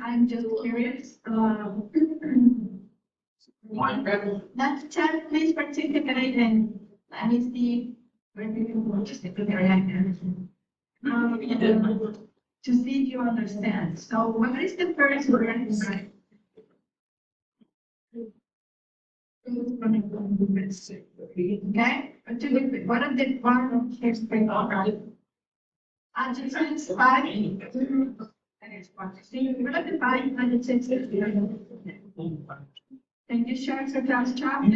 I'm just curious. That chat, please participate and let me see where we can go. Just a good reaction. To see if you understand. So, what is the first word? Okay, what are the one here's the adjectives five? What are the five adjectives? Can you share some class chat? Can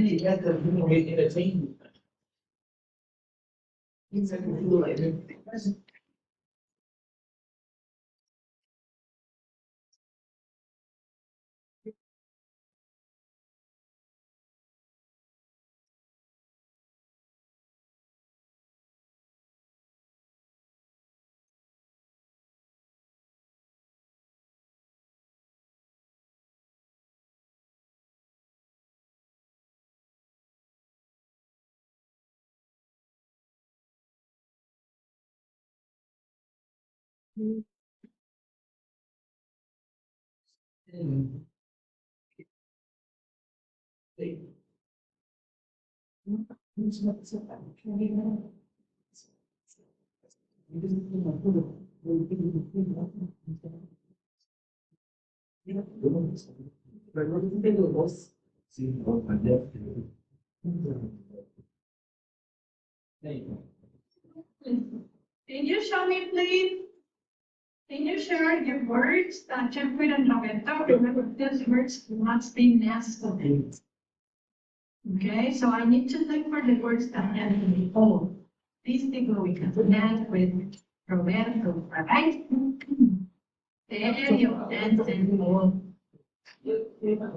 you show me, please? Can you share your words that you put on Roberto? Remember, these words must be masculine. Okay, so I need to look for the words that end in O. These people we can connect with Roberto, right? Serio, ends in O.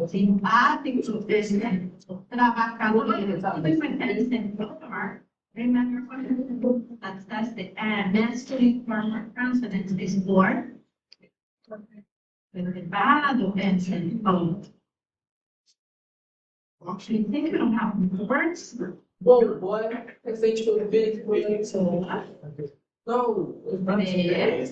Simpático, trabajador, different ends in O. Remember, that's the masculine form of consonants is for. Elevado ends in O. Actually, think we don't have words. Whoa, boy, I think you were big for you, so. No, it's not today.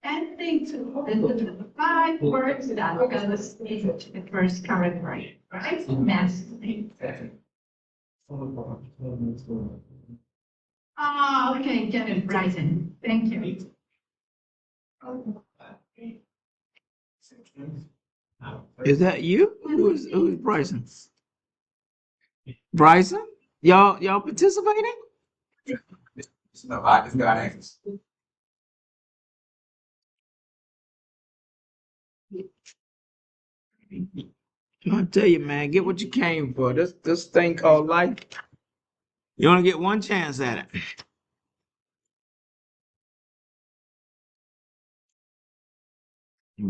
And think the five words that goes into the first category, right? Masculine. Oh, okay, get it, Bryson. Thank you. Is that you? Who's Bryson? Bryson? Y'all participating? No, I just got answers. I tell you, man, get what you came for. This thing called life. You only get one chance at it.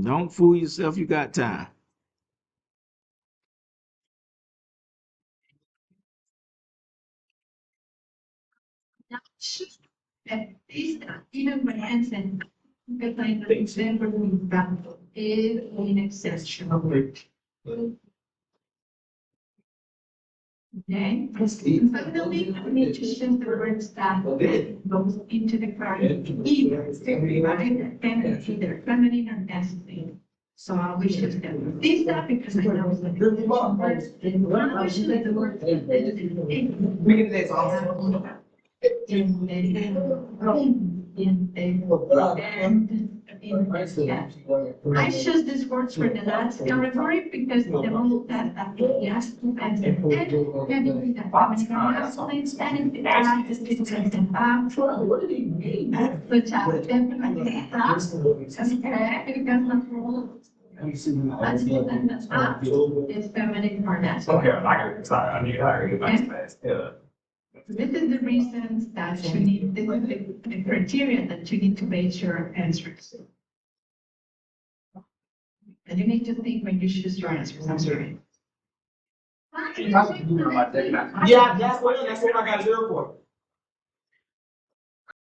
Don't fool yourself. You got time. And these, even when Hansen, because I remember we found is an exceptional word. Okay, finally, we need to shift the words that goes into the current either, right? Then it's either feminine or masculine. So we shift them. These are because I know that the words, now we shift the words. We can next also. And Yeah. I choose these words for the last category because the rule says that yes, and having with the feminine or masculine, standing with the last is different than What did he mean? good job. Definitely. Okay, because the rule masculine is feminine or masculine. Okay, I got it. Sorry, I gotta get back to class. Yeah. This is the reasons that you need, this is the criteria that you need to base your answers. And you need to think when you choose your answers, I'm sorry. Yeah, that's what I got it for.